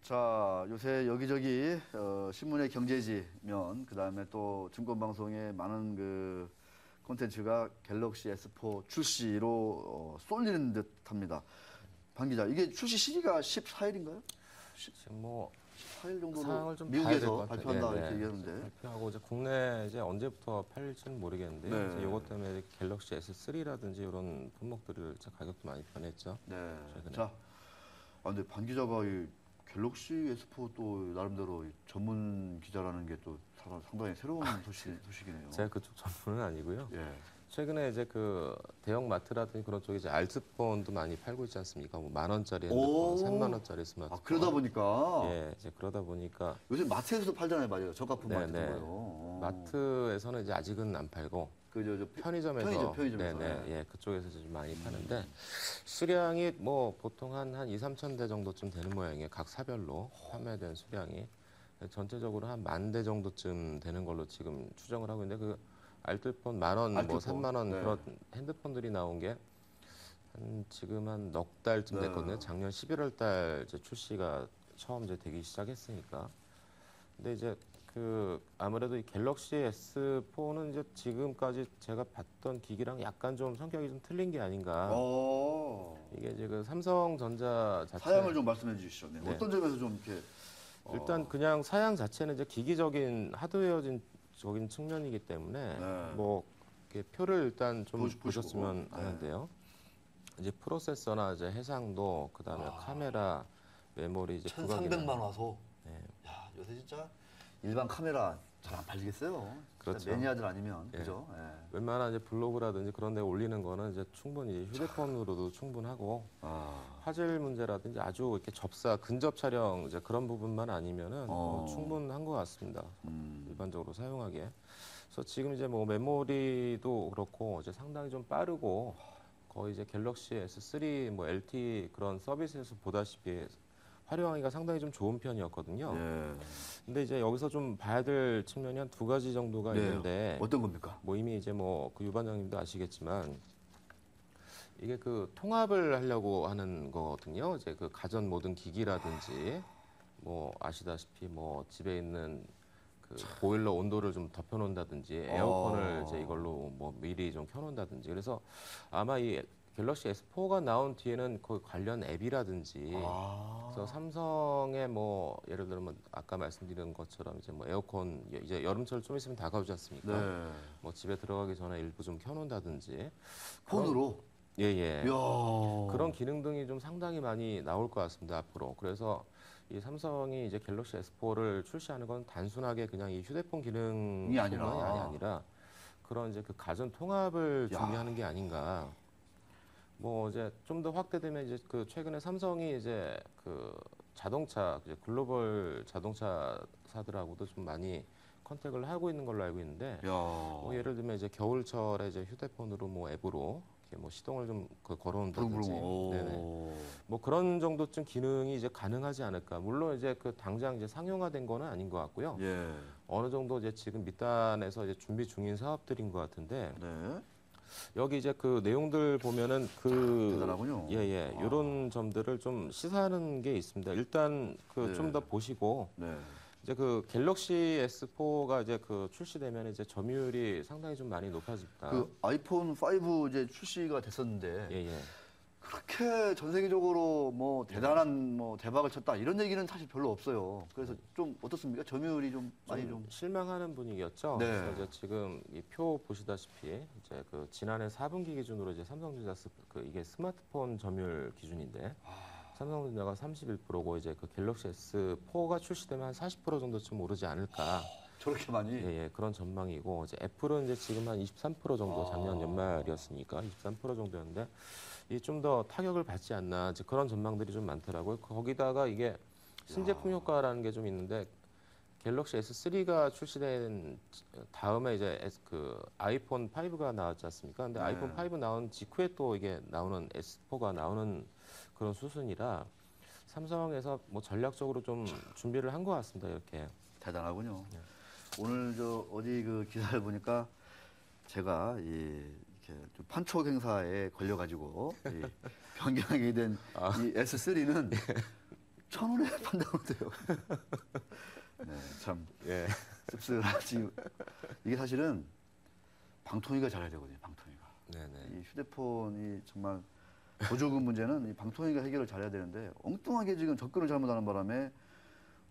자, 요새 여기저기 신문의 경제지면 그다음에 또 증권방송에 많은 그 콘텐츠가 갤럭시 S4 출시로 쏠리는 듯합니다. 반 기자, 이게 출시 시기가 14일인가요? 지금 뭐 14일 정도로 상황을 좀 미국에서 봐야 발표한다 네, 이렇게 얘기하는데. 발표하고 이제 국내 이제 언제부터 팔릴지는 모르겠는데요. 네. 이제 이것 때문에 갤럭시 S3라든지 이런 품목들을 가격도 많이 변했죠. 네. 최근에. 자, 근데 반 기자가 이 갤럭시 S4 또 나름대로 이 전문 기자라는 게 또 상당히 새로운 소식이네요. 제가 그쪽 전문은 아니고요. 예. 최근에 이제 그 대형 마트라든지 그런 쪽에 이제 알트폰도 많이 팔고 있지 않습니까? 뭐 10,000원짜리 핸드폰, 30,000원짜리 스마트폰. 아, 그러다 보니까 예, 이제 그러다 보니까 요새 마트에서도 팔잖아요, 맞아요. 저가품 마트 네. 같은 거요. 마트에서는 이제 아직은 안 팔고 그저 편의점에서 편의점에서. 네네 예 그쪽에서 좀 많이 파는데 수량이 뭐 보통 한 2-3천 대 정도쯤 되는 모양이에요. 각 사별로 판매된 수량이 전체적으로 한 10,000대 정도쯤 되는 걸로 지금 추정을 하고 있는데 그 알뜰폰 10,000원 뭐 알뜰폰. 30,000원 네. 그런 핸드폰들이 나온 게 한 지금 한 넉 달쯤 네. 됐거든요. 작년 11월 달 이제 출시가 처음 이제 되기 시작했으니까. 근데 이제 그 아무래도 이 갤럭시 S4는 이제 지금까지 제가 봤던 기기랑 약간 좀 성격이 좀 틀린 게 아닌가. 이게 이제 그 삼성전자 자체 사양을 좀 말씀해 주시죠. 네. 네. 어떤 점에서 좀 이렇게 일단 그냥 사양 자체는 이제 기기적인 하드웨어적인 측면이기 때문에 네. 뭐 이렇게 표를 일단 좀 보시고. 보셨으면 네. 하는데요. 이제 프로세서나 이제 해상도 그다음에 카메라, 메모리 이제 1,300만 화소. 네. 야, 요새 진짜 일반 카메라 잘 안 팔리겠어요. 그렇죠. 진짜 매니아들 아니면 예. 그죠? 예. 웬만한 이제 블로그라든지 그런 데 올리는 거는 이제 충분히 휴대폰으로도 충분하고 화질 문제라든지 아주 이렇게 근접 촬영 이제 그런 부분만 아니면은 충분한 것 같습니다. 일반적으로 사용하기에. 그래서 지금 이제 뭐 메모리도 그렇고 이제 상당히 좀 빠르고 거의 이제 갤럭시 S3 뭐 LT 그런 서비스에서 보다시피 활용하기가 상당히 좀 좋은 편이었거든요. 예. 근데 이제 여기서 좀 봐야 될 측면이 한 두 가지 정도가 네. 있는데 어떤 겁니까? 뭐 이미 이제 뭐 그 유반장님도 아시겠지만 이게 그 통합을 하려고 하는 거거든요. 이제 그 가전 모든 기기라든지 뭐 아시다시피 뭐 집에 있는 그 보일러 온도를 좀 덮여놓는다든지 에어컨을 이제 이걸로 뭐 미리 좀 켜놓는다든지 그래서 아마 이 갤럭시 S4가 나온 뒤에는 그 관련 앱이라든지 그래서 삼성의 뭐 예를 들면 아까 말씀드린 것처럼 이제 뭐 에어컨 이제 여름철 좀 있으면 다가오지 않습니까? 네. 뭐 집에 들어가기 전에 일부 좀 켜놓는다든지 폰으로. 예예 이야. 그런 기능 등이 좀 상당히 많이 나올 것 같습니다 앞으로. 그래서 이 삼성이 이제 갤럭시 S4를 출시하는 건 단순하게 그냥 이 휴대폰 기능이 아니라 그런 이제 그 가전 통합을 준비하는 게 아닌가. 뭐 이제 좀 더 확대되면 이제 그 최근에 삼성이 이제 그 자동차 이제 글로벌 자동차사들하고도 좀 많이 컨택을 하고 있는 걸로 알고 있는데 뭐 예를 들면 이제 겨울철에 이제 휴대폰으로 뭐 앱으로 이렇게 뭐 시동을 좀 걸어놓는다든지 네네. 뭐 그런 정도쯤 기능이 이제 가능하지 않을까. 물론 이제 그 당장 이제 상용화된 거는 아닌 것 같고요. 예. 어느 정도 이제 지금 밑단에서 이제 준비 중인 사업들인 것 같은데 네. 여기 이제 그 내용들 보면은 대단하군요. 예예 이런 점들을 좀 시사하는 게 있습니다. 일단 그 좀 더 보시고 네. 이제 그 갤럭시 S4가 이제 그 출시되면 이제 점유율이 상당히 좀 많이 높아집니다. 그 아이폰 5 이제 출시가 됐었는데 예예. 그렇게 전 세계적으로 뭐 대단한 뭐 대박을 쳤다 이런 얘기는 사실 별로 없어요. 그래서 좀 어떻습니까? 점유율이 좀 많이 좀 실망하는 분위기였죠. 네. 그래서 이제 지금 이 표 보시다시피 이제 그 지난해 4분기 기준으로 이제 삼성전자 이게 스마트폰 점유율 기준인데 삼성전자가 31%고 이제 그 갤럭시 S4가 출시되면 한 40% 정도쯤 오르지 않을까. 저렇게 많이. 예, 그런 전망이고 이제 애플은 이제 지금 한 23% 정도 작년 연말이었으니까 23% 정도였는데 이 좀 더 타격을 받지 않나 이제 그런 전망들이 좀 많더라고요. 거기다가 이게 신제품 효과라는 게 좀 있는데 갤럭시 S3가 출시된 다음에 이제 그 아이폰 5가 나왔지 않습니까? 근데 아이폰 5 나온 직후에 또 이게 나오는 S4가 나오는 그런 수순이라 삼성에서 뭐 전략적으로 좀 준비를 한 것 같습니다. 이렇게. 대단하군요. 오늘 저 어디 그 기사를 보니까 제가 이렇게 좀 판촉 행사에 걸려가지고 변경하게 된 이 S3는 1,000원에 판다고 돼요. 네, 참 예. 씁쓸하지. 이게 사실은 방통위가 잘해야 되거든요. 방통위가. 네네. 이 휴대폰이 정말 보조금 문제는 이 방통위가 해결을 잘해야 되는데 엉뚱하게 지금 접근을 잘못하는 바람에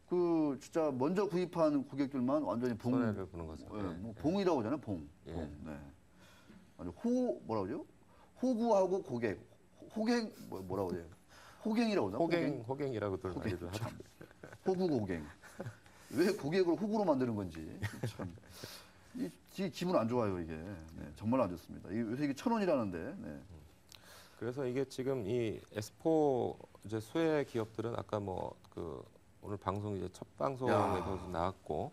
그 진짜 먼저 구입한 고객들만 완전히 손해를 보는 거죠. 예, 예, 뭐 예. 봉이라고 하잖아요. 봉. 예. 봉. 네. 아니 뭐라 그러죠? 호구하고 고객. 호갱 뭐라고 해요? 호갱이라고 하나? 호갱이라고들 많이들 참. 하더라고요. 호구 고갱. 왜 고객을 호구로 만드는 건지 참. 이 기분 안 좋아요 이게. 네, 정말 안 좋습니다. 요새 이게 1,000원이라는데. 네. 그래서 이게 지금 이 S4 이제 수혜 기업들은 아까 뭐 그 오늘 방송 이제 첫 방송에도 좀 나왔고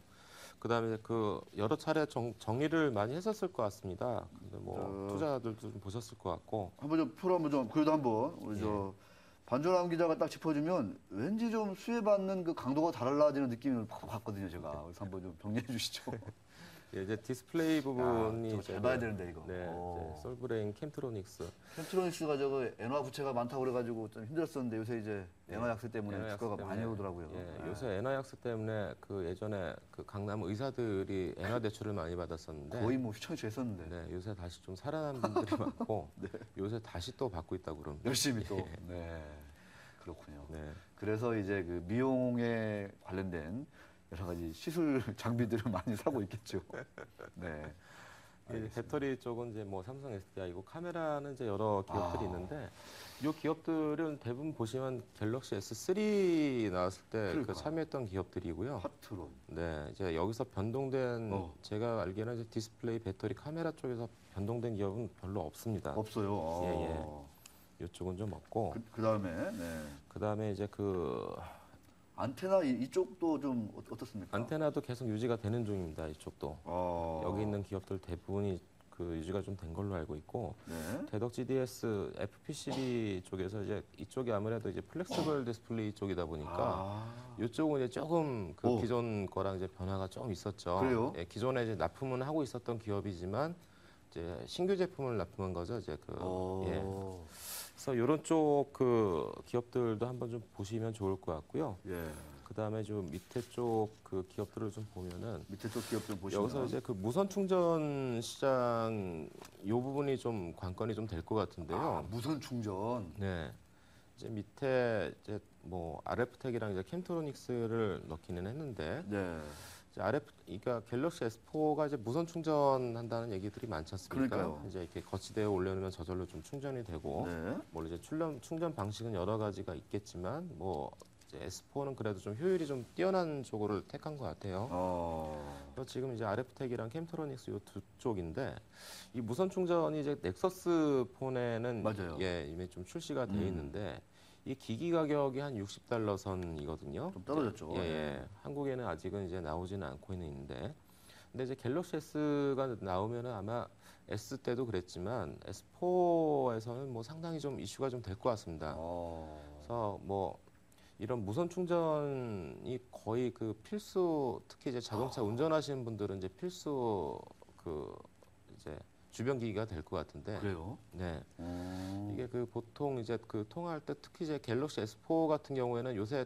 그다음에 이제 그 여러 차례 정리를 많이 했었을 것 같습니다. 근데 뭐 투자자들도 좀 보셨을 것 같고 한번 좀 표로 한번 좀 그래도 한번 우리 저 반전환 기자가 딱 짚어주면 왠지 좀 수혜받는 그 강도가 달라지는 느낌을 팍 받거든요 제가. 그래서 한번 좀 정리해 주시죠. 예, 이제 디스플레이 부분이 이제 잘 봐야 되는데 이거. 네, 이제 솔브레인 캠트로닉스 캠트로닉스가 저거 엔화 부채가 많다고 그래가지고 좀 힘들었었는데 요새 이제 엔화 약세 때문에 엔화 주가가 약세 많이 때문에, 오르더라고요. 예, 네. 요새 엔화 약세 때문에 그 예전에 그 강남 의사들이 엔화 대출을 많이 받았었는데 거의 뭐 휘청휘청 했었는데 네, 요새 다시 좀 살아난 분들이 많고 요새 다시 또 받고 있다고 그럽니다. 열심히 또. 네. 그렇군요. 네. 그래서 이제 그 미용에 관련된 여러 가지 시술 장비들을 많이 사고 있겠죠. 네. 이 배터리 쪽은 이제 뭐 삼성 SDI고 카메라는 이제 여러 기업들이 있는데 이 기업들은 대부분 보시면 갤럭시 S3 나왔을 때 그 그러니까. 참여했던 기업들이고요. 파트론. 네, 이제 여기서 변동된 제가 알기로는 이제 디스플레이, 배터리, 카메라 쪽에서 변동된 기업은 별로 없습니다. 없어요. 예. 이쪽은 좀 없고 그다음에 네. 그다음에 이제 그 안테나 이쪽도 좀 어떻습니까? 안테나도 계속 유지가 되는 중입니다. 이쪽도 여기 있는 기업들 대부분이 그 유지가 좀 된 걸로 알고 있고 네. 대덕 GDS, FPCB 쪽에서 이제 이쪽이 아무래도 이제 플렉스블 디스플레이 쪽이다 보니까 이쪽은 이제 조금 그 기존 거랑 이제 변화가 좀 있었죠. 그래요? 예, 기존에 이제 납품은 하고 있었던 기업이지만 이제 신규 제품을 납품한 거죠. 이제 그 예. 그래서 이런 쪽 그 기업들도 한번 좀 보시면 좋을 것 같고요. 예. 그다음에 좀 밑에 쪽 그 기업들을 좀 보면은 밑에 쪽 기업 좀 보시면 여기서 이제 그 무선 충전 시장 이 부분이 좀 관건이 좀 될 것 같은데요. 무선 충전. 네. 이제 밑에 이제 뭐 RF텍이랑 이제 캠트로닉스를 넣기는 했는데 네. 이제 그러니까 갤럭시 S4가 이제 무선 충전한다는 얘기들이 많지 않습니까? 그러니까요. 이제 이렇게 거치대에 올려놓으면 저절로 좀 충전이 되고, 네. 뭐 이제 충전 방식은 여러 가지가 있겠지만, 뭐 이제 S4는 그래도 좀 효율이 좀 뛰어난 쪽으로 택한 것 같아요. 그래서 지금 이제 RF텍이랑 캠트로닉스 이 두 쪽인데, 이 무선 충전이 이제 넥서스 폰에는 맞아요. 예, 이미 좀 출시가 돼 있는데. 이 기기 가격이 한 $60 선이거든요. 좀 떨어졌죠. 예, 예. 한국에는 아직은 이제 나오지는 않고 있는데, 근데 이제 갤럭시 S가 나오면은 아마 S 때도 그랬지만 S4에서는 뭐 상당히 좀 이슈가 좀 될 것 같습니다. 그래서 뭐 이런 무선 충전이 거의 그 필수, 특히 이제 자동차 운전하시는 분들은 이제 필수 그 이제 주변 기기가 될 것 같은데. 그래요? 네. 이게 그 보통 이제 그 통화할 때 특히 이제 갤럭시 S4 같은 경우에는 요새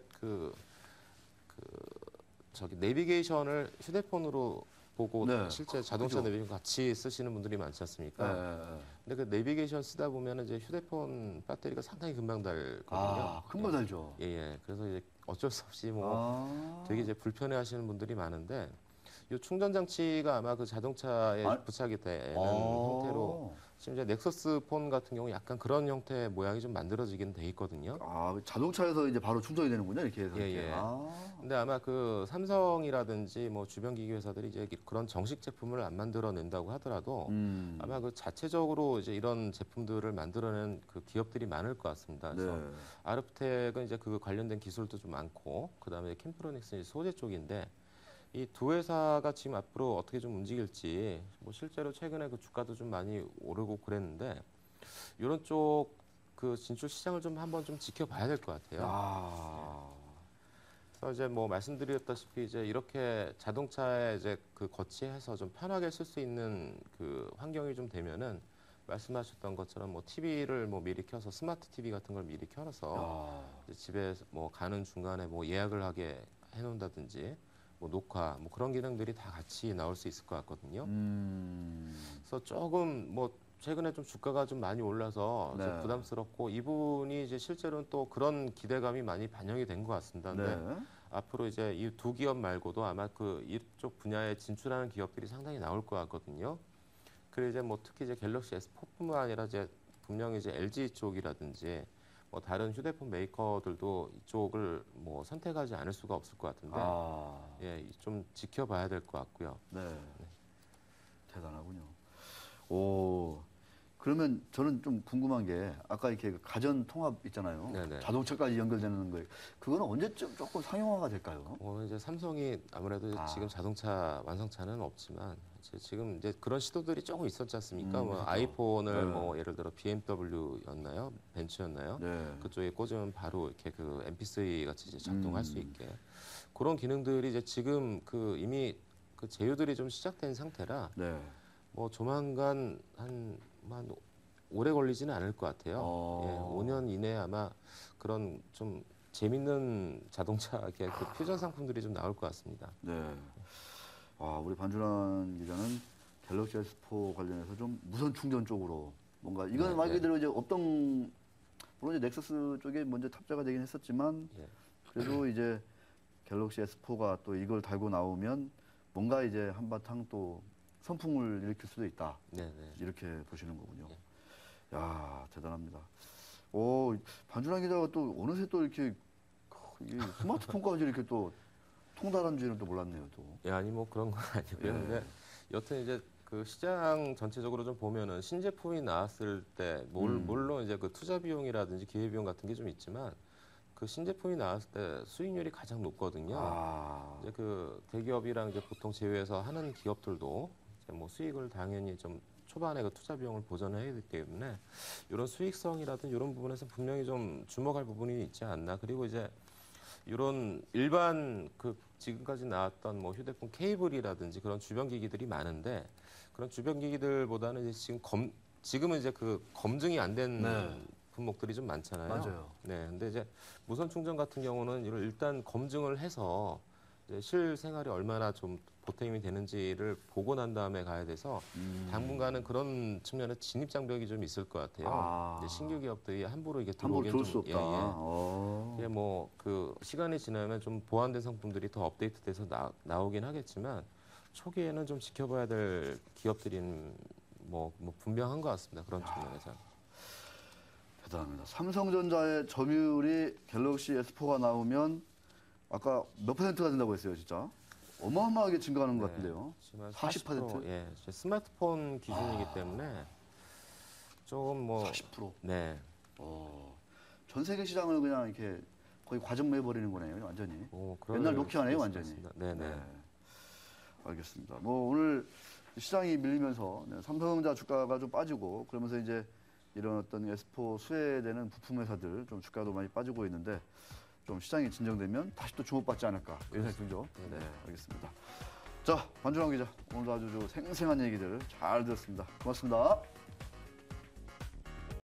저기 내비게이션을 휴대폰으로 보고 네. 실제 자동차 그죠. 내비게이션 같이 쓰시는 분들이 많지 않습니까? 네. 근데 그 내비게이션 쓰다 보면 이제 휴대폰 배터리가 상당히 금방 닳거든요. 금방 달죠. 예, 예. 그래서 이제 어쩔 수 없이 뭐 되게 이제 불편해 하시는 분들이 많은데 이 충전 장치가 아마 그 자동차에 부착이 되는 형태로 지금 이제 넥서스 폰 같은 경우 약간 그런 형태의 모양이 좀 만들어지긴 돼 있거든요. 자동차에서 이제 바로 충전이 되는군요, 이렇게 해서. 예, 이렇게. 예. 근데 아마 그 삼성이라든지 뭐 주변 기기 회사들이 이제 그런 정식 제품을 안 만들어낸다고 하더라도 아마 그 자체적으로 이제 이런 제품들을 만들어낸 그 기업들이 많을 것 같습니다. 그래서 네. 아르프텍은 이제 그 관련된 기술도 좀 많고 그다음에 캠프로닉스는 소재 쪽인데 이 두 회사가 지금 앞으로 어떻게 좀 움직일지 뭐 실제로 최근에 그 주가도 좀 많이 오르고 그랬는데 이런 쪽 그 진출 시장을 좀 한번 좀 지켜봐야 될 것 같아요. 그래서 이제 뭐 말씀드렸다시피 이제 이렇게 자동차에 이제 그 거치해서 좀 편하게 쓸 수 있는 그 환경이 좀 되면은 말씀하셨던 것처럼 뭐 TV를 뭐 미리 켜서 스마트 TV 같은 걸 미리 켜서 이제 집에 뭐 가는 중간에 뭐 예약을 하게 해놓는다든지 뭐 녹화 뭐 그런 기능들이 다 같이 나올 수 있을 것 같거든요. 그래서 조금 뭐 최근에 좀 주가가 좀 많이 올라서 네. 좀 부담스럽고 이분이 이제 실제로는 또 그런 기대감이 많이 반영이 된 것 같습니다. 근데 네. 앞으로 이제 이 두 기업 말고도 아마 그 이쪽 분야에 진출하는 기업들이 상당히 나올 것 같거든요. 그리고 이제 뭐 특히 이제 갤럭시 S4뿐만 아니라 이제 분명히 이제 LG 쪽이라든지 뭐 다른 휴대폰 메이커들도 이쪽을 뭐 선택하지 않을 수가 없을 것 같은데 예, 좀 지켜봐야 될 것 같고요. 네. 대단하군요. 오. 그러면 저는 좀 궁금한 게 아까 이렇게 그 가전 통합 있잖아요. 네네. 자동차까지 연결되는 거예요. 그거는 언제쯤 조금 상용화가 될까요? 이제 삼성이 아무래도 지금 자동차 완성차는 없지만 지금 이제 그런 시도들이 조금 있었지 않습니까? 뭐 그렇죠. 아이폰을 네. 뭐 예를 들어 BMW였나요? 벤츠였나요? 네. 그쪽에 꽂으면 바로 이렇게 그 MP3 같이 이제 작동할 수 있게 그런 기능들이 이제 지금 그 이미 그 제휴들이 좀 시작된 상태라 네. 뭐 조만간 한 오래 걸리지는 않을 것 같아요. 예, 5년 이내에 아마 그런 좀 재밌는 자동차 이렇게 그 퓨전 상품들이 좀 나올 것 같습니다. 네. 와, 우리 반준환 기자는 갤럭시 S4 관련해서 좀 무선 충전 쪽으로 뭔가 이건 네, 말 네. 그대로 이제 물론 이제 넥서스 쪽에 먼저 탑재가 되긴 했었지만 예. 그래도 이제 갤럭시 S4가 또 이걸 달고 나오면 뭔가 이제 한바탕 또 선풍을 일으킬 수도 있다. 네, 네. 이렇게 보시는 거군요. 야, 대단합니다. 오, 반준환 기자가 또 어느새 또 이렇게 이 스마트폰까지 이렇게 또 통달한 줄은 또 몰랐네요, 또. 예, 아니 뭐 그런 건 아니고요. 예. 근데 여튼 이제 그 시장 전체적으로 좀 보면은 신제품이 나왔을 때 물론 이제 그 투자 비용이라든지 기회 비용 같은 게 좀 있지만 그 신제품이 나왔을 때 수익률이 가장 높거든요. 이제 그 대기업이랑 이제 보통 제휴해서 하는 기업들도 이제 뭐 수익을 당연히 좀 초반에 그 투자 비용을 보전해야 되기 때문에 이런 수익성이라든 이런 부분에서 분명히 좀 주목할 부분이 있지 않나. 그리고 이제 이런 일반 그 지금까지 나왔던 뭐 휴대폰 케이블이라든지 그런 주변 기기들이 많은데 그런 주변 기기들보다는 이제 지금은 이제 그 검증이 안 된 네. 품목들이 좀 많잖아요. 맞아요. 네, 근데 이제 무선 충전 같은 경우는 이걸 일단 검증을 해서 이제 실생활이 얼마나 좀 보탬이 되는지를 보고 난 다음에 가야 돼서 당분간은 그런 측면에 진입 장벽이 좀 있을 것 같아요. 이제 신규 기업들이 함부로 이게 함부로 들어오기엔 들어올 수 좀 없다. 이게 뭐 그 시간이 지나면 좀 보완된 상품들이 더 업데이트돼서 나오긴 하겠지만 초기에는 좀 지켜봐야 될 기업들이 뭐 분명한 것 같습니다. 그런 측면에서. 대단합니다. 삼성전자의 점유율이 갤럭시 S4가 나오면 아까 몇 퍼센트가 된다고 했어요, 진짜? 어마어마하게 증가하는 것 같은데요. 지금 40%? 예, 스마트폰 기준이기 때문에 조금 뭐 40%. 네. 전 세계 시장을 그냥 이렇게 거의 과점해 버리는 거네요, 완전히. 그럴 옛날 노키아네요, 수 완전히. 있습니다. 네네. 알겠습니다. 뭐 오늘 시장이 밀리면서 삼성전자 주가가 좀 빠지고 그러면서 이제 이런 어떤 S4 수혜되는 부품 회사들 좀 주가도 많이 빠지고 있는데 좀 시장이 진정되면 다시 또 주목받지 않을까 이런 생각이 들죠. 네, 알겠습니다. 자, 반준환 기자 오늘도 아주 생생한 얘기들 잘 들었습니다. 고맙습니다.